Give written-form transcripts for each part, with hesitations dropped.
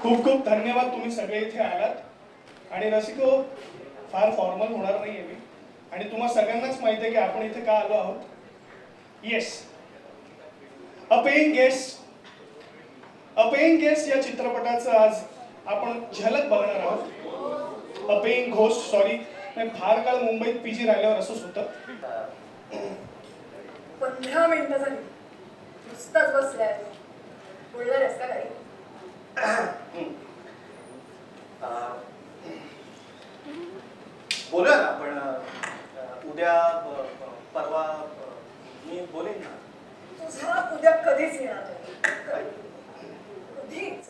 खूप खूप धन्यवाद, तुम्ही सगळे इथे आलात. आणि रसिको, फार फॉर्मल होणार नाही आहे मी, आणि तुम्हा सगळ्यांनाच माहिती आहे की आपण इथे का आलो आहोत. येस, अ पेइंग गेस्ट. अ पेइंग गेस्ट या चित्रपटाचं आज आपण झलक बघणार आहोत. अ पेइंग घोस्ट, सॉरी, फार काळ मुंबईत पीजी राहिल्यावर असंच होतं. 15 मिनिटं झाली, नुसताच बसलाय. बोलणार आहेस का काही? बोलूया ना आपण. उद्या परवा मी बोलेन ना. तुझा उद्या कधीच येणार नाही. कधीच.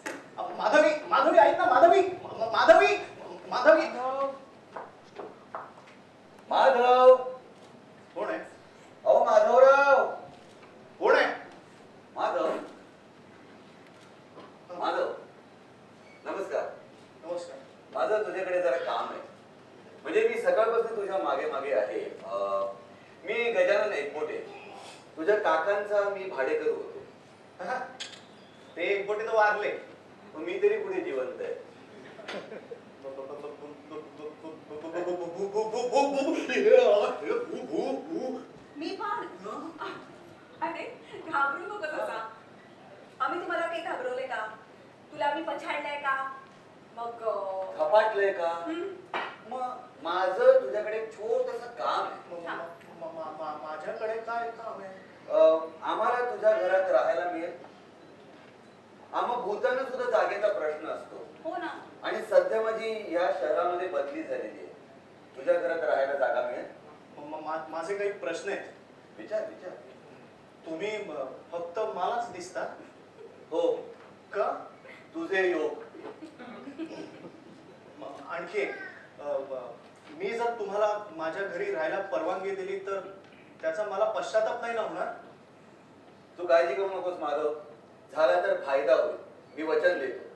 माधवी, माधवी ऐक ना. माधवी, माधवी, माधवी. माधव. कोण आहे? अहो माधवराव. कोण आहे? माधव. माधव, नमस्कार. नमस्कार. माझं तुझ्याकडे जरा काम आहे. म्हणजे मी सकाळपासून तुझ्या मागे मागे आहे. मी गजानन एकबोटे, तुझ्या काकांचा मी भाडेकरू होतो. ते एकबोटे तर वारले, पण मी तरी पुढे जिवंत आहे. मी पण. अरे घाबरू नको तसा. आम्ही तुम्हाला काही घाबरवले का? तुला आम्ही पछाडलंय का? मग खपाटलंय का? मग माझं तुझ्याकडे एक छोटंसं काम आहे. माझ्याकडे काय काम आहे? आम्हाला तुझ्या घरात राहायला मिळेल. आम्हा भूतानं सुद्धा जागेचा प्रश्न असतो. हो ना. आणि सध्या माझी या शहरामध्ये बदली झालेली आहे. तुझ्या घरात राहायला जागा मिळेल? माझे काही प्रश्न आहेत. विचार विचार. तुम्ही फक्त मलाच दिसता? हो. का? तुझे योग. आणखी एक, मी जर तुम्हाला माझ्या घरी राहायला परवानगी दिली तर त्याचा मला पश्चाताप नाही ना होणार? तू काळजी करू नकोस माधव. झाला तर फायदा होईल, मी वचन देतो.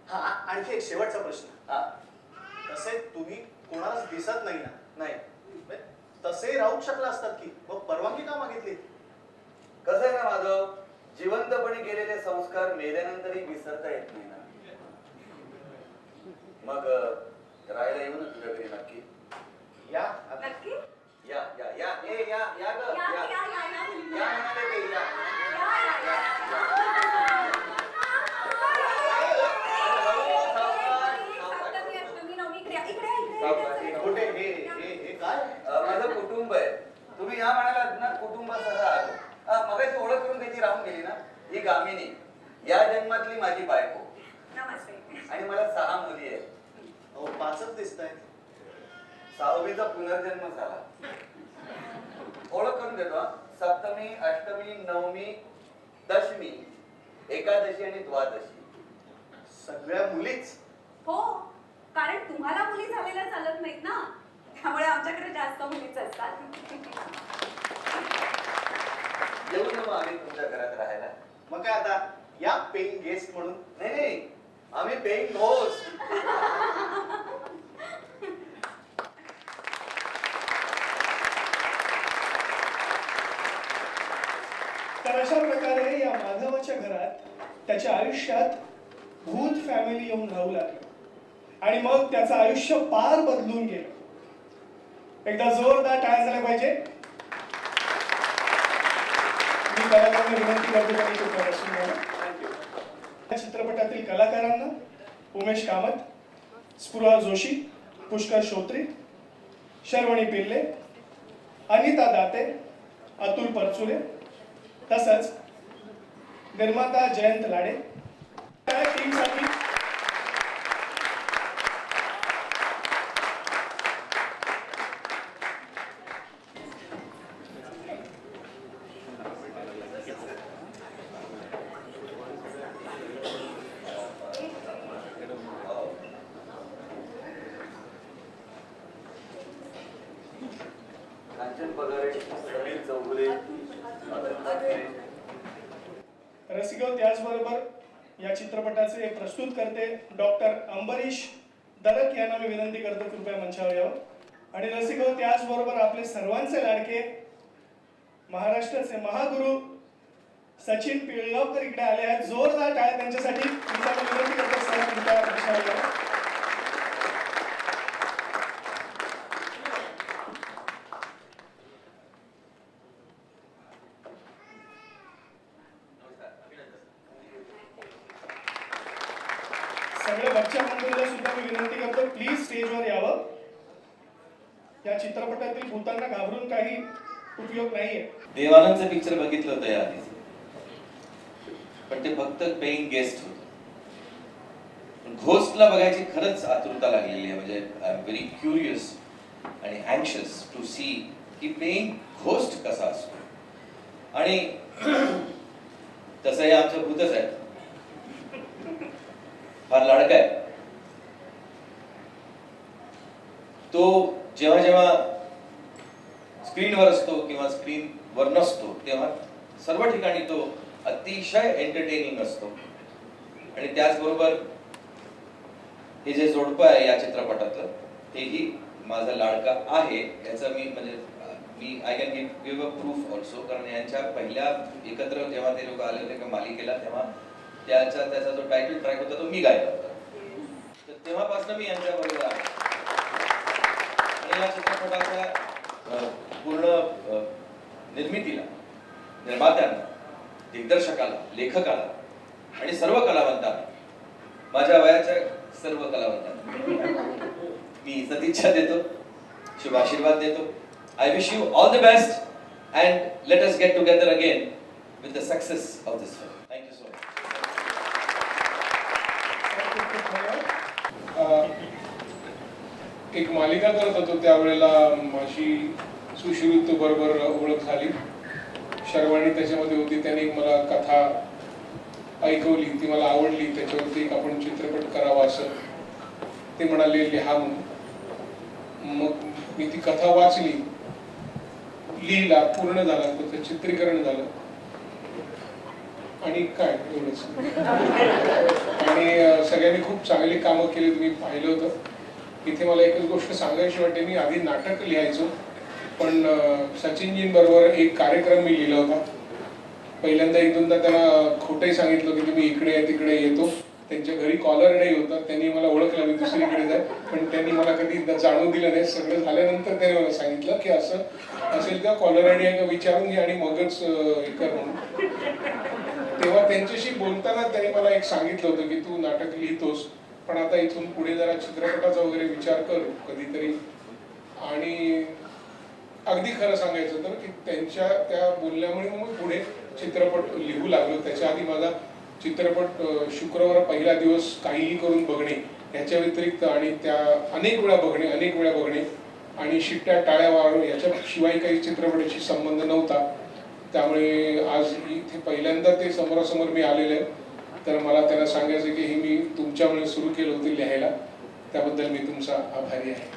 हा, आणखी एक शेवटचा प्रश्न. हा. तसे तुम्ही कोणालाच दिसत नाही ना? नाही. तसे राहू शकला असतात की, मग परवानगी का मागितली? कसं आहे ना माधव, जिवंतपणे केलेले संस्कार मेल्यानंतरही विसरता येत नाही ना. मग राहायला येऊ ना तुझ्या घरी नक्की. या नक्की? या या या ए या या ग या, या. या, या, या. या म्हणाले ते, या. सप्तमी, अष्टमी, नवमी, इकडे या, इकडे या, इकडे सावकाश. या. कुठे हे काय? माझं कुटुंब आहे. तुम्ही या म्हणालात ना, कुटुंबासह आलो. मगाशी ओळख करून त्याची राहून गेली ना. ही गामिनी, या जन्मातली माझी बायको. नमस्ते. आणि मला 6 मुली आहेत. अहो, 5च दिसत आहेत. 6वीचा पुनर्जन्म झाला. ओळख करून देतो हा. सप्तमी, अष्टमी, नवमी, दशमी, एकादशी आणि द्वादशी. सगळ्या मुलीच? हो, कारण तुम्हाला मुली झालेल्या चालत नाहीत ना, त्यामुळे आमच्याकडे जास्त मुलीच असतात. येऊ ना मग आम्ही तुमच्या घरात राहायला. मग काय आता, या पेइंग गेस्ट म्हणून? नाही नाही, आम्ही पेइंग होस्ट. तर अशा प्रकारे या माधवाच्या घरात त्याच्या आयुष्यात भूत फॅमिली येऊन राहू लागली, आणि मग त्याचं आयुष्य पार बदलून गेलं. एकदा जोरदार टाळ्या झाल्या पाहिजे. मी कलाकारांना विनंती करतो त्यांनी तो प्रदर्शन घ्यावं. या चित्रपटातील कलाकारांना उमेश कामत, स्पृहा जोशी, पुष्कर श्रोत्री, शर्वणी पिल्ले, अनिता दाते, अतुल परचुले, तसंच निर्माता जयंत लाडे त्या टीमसाठी कांचन पगारे, समीर चौगुले, रसिको. त्याचबरोबर या चित्रपटाचे प्रस्तुत करते डॉक्टर अंबरीश दरक यांना मी विनंती करतो कृपया मंचावर यावं. आणि रसिको, त्याचबरोबर आपले सर्वांचे लाडके महाराष्ट्राचे महागुरु सचिन पिळगावकर इकडे आले आहेत. जोरदार टाळ्या त्यांच्यासाठी. तुमचा विनंती करतो सर तुमच्या विषयावर. सगळ्या बच्चा मंडळीला सुद्धा मी विनंती करतो प्लीज स्टेजवर यावं. या चित्रपटातील भूतांना घाबरून काही उपयोग नाहीये. देवानंदचं पिक्चर बघितलं होतं या आधीच, पण ते फक्त पेईंग गेस्ट होतं. घोस्टला बघायची खरंच आतुरता लागलेली आहे. म्हणजे आय एम व्हेरी क्युरियस आणि अँक्शियस टू सी की पेईंग घोस्ट कसा असतो. आणि तसंही आमचं भूतच आहे, फार लाडका आहे तो. जेव्हा जेव्हा स्क्रीनवर असतो किंवा स्क्रीनवर नसतो तेव्हा सर्व ठिकाणी तो अतिशय एंटरटेनिंग असतो. आणि त्याचबरोबर हे जे जोडपं आहे या चित्रपटातलं तेही माझा लाडका आहे. याचं मी I can give a proof also. कारण यांच्या पहिल्या एकत्र जेव्हा ते लोक आले होते मालिकेला तेव्हा त्याचा जो टायटल ट्रॅक होता तो मी गायला होता. तर तेव्हापासून मी यांच्या बरोबर आहे. आणि या चित्रपटाच्या पूर्ण निर्मितीला, निर्मात्यांना, दिग्दर्शकाला, लेखकाला आणि सर्व कलावंतांना, माझ्या वयाच्या सर्व कलावंतांना मी सदिच्छा देतो, शुभ आशीर्वाद देतो. I wish you all the best and let us get together again with the success of this film. Thank you so much. एक मालिका करत होतो त्यावेळेला माझी सुश्रुत बरोबर ओळख झाली. शर्वाणी त्याच्यामध्ये होती. त्याने मला कथा ऐकवली, ती मला आवडली. त्याच्यावरती एक आपण चित्रपट करावा असं ते म्हणाले, लिहा म्हणून. मग मी ती कथा वाचली, लिहिला, पूर्ण झाला, त्याचं चित्रीकरण झालं आणि काय एवढंच. आणि सगळ्यांनी खूप चांगली कामं केली, तुम्ही पाहिलं होतं. इथे मला एकच गोष्ट सांगायची वाटते. मी आधी नाटक लिहायचो, पण सचिनजींबरोबर एक कार्यक्रम मी लिहिला होता. पहिल्यांदा एक दोनदा त्यांना खोटंही सांगितलं की तुम्ही इकडे आहे तिकडे येतो. त्यांच्या घरी कॉलर नाही होता, त्यांनी मला ओळखलं मी दुसरीकडे जाय, पण त्यांनी मला कधी जाणून दिलं नाही. सगळं झाल्यानंतर त्यांनी मला सांगितलं की असं असेल का कॉलर आयडी आहे का विचारून घे आणि मगच हे कर म्हणून. तेव्हा त्यांच्याशी बोलताना त्यांनी मला एक सांगितलं होतं की तू नाटक लिहितोस, पण आता इथून पुढे जरा चित्रपटाचा वगैरे विचार कर कधीतरी. आणि अगदी खरं सांगायचं तर की त्यांच्या त्या बोलण्यामुळे मग पुढे चित्रपट लिहू लागलो. त्याच्या आधी माझा चित्रपट शुक्रवार पहिला दिवस काहीही करून बघणे याच्या व्यतिरिक्त आणि त्या अनेक वेळा बघणे आणि शिट्ट्या टाळ्या वाजवणे याच्याशिवाय काही चित्रपटाशी संबंध नव्हता. त्यामुळे आज इथे पहिल्यांदा ते समोरासमोर मी आलेले आहे. तर मला त्यांना सांगायचं की हे मी तुमच्यामुळे सुरू केलं होतं लिहायला, त्याबद्दल मी तुमचा आभारी आहे.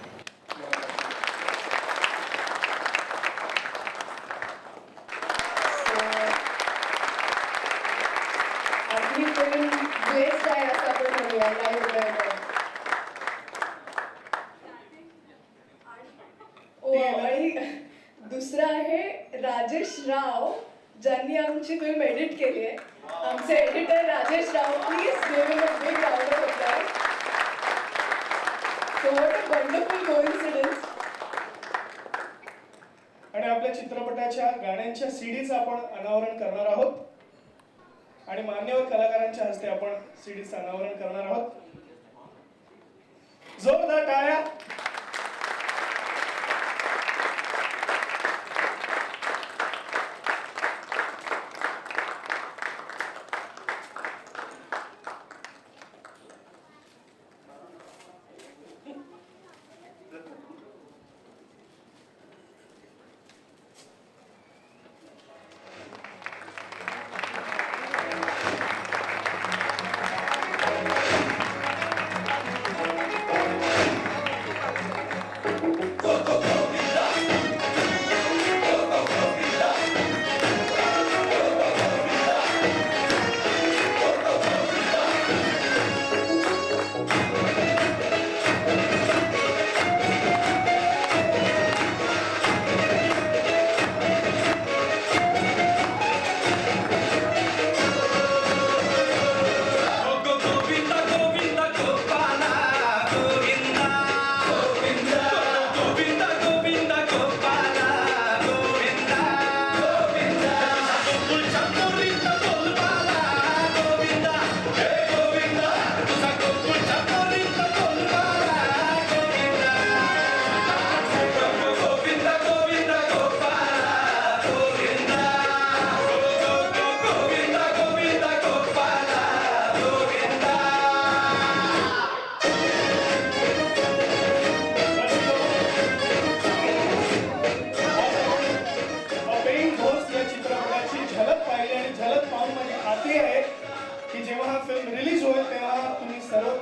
आपली फिल्म बेस्ट आहे असं आपण म्हणूया. आणि दुसरं आहे राजेश राव, ज्यांनी आमची फिल्म एडिट केली आहे. आमचे editor Rajesh Rao, please give him a big round of applause. So what a wonderful coincidence. आणि आपल्या चित्रपटाच्या गाण्यांच्या सीडीचं आपण अनावरण करणार आहोत आणि मान्यवर कलाकारांच्या हस्ते आपण सीडीचं अनावरण करणार आहोत. जोरदार टाळ्या.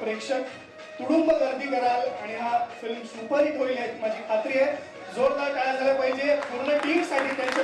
प्रेक्षक तुडुंब गर्दी कराल आणि हा फिल्म सुपरहिट होईल याची माझी खात्री आहे. जोरदार टाळ्या झाल्या पाहिजे पूर्ण टीमसाठी, त्यांच्या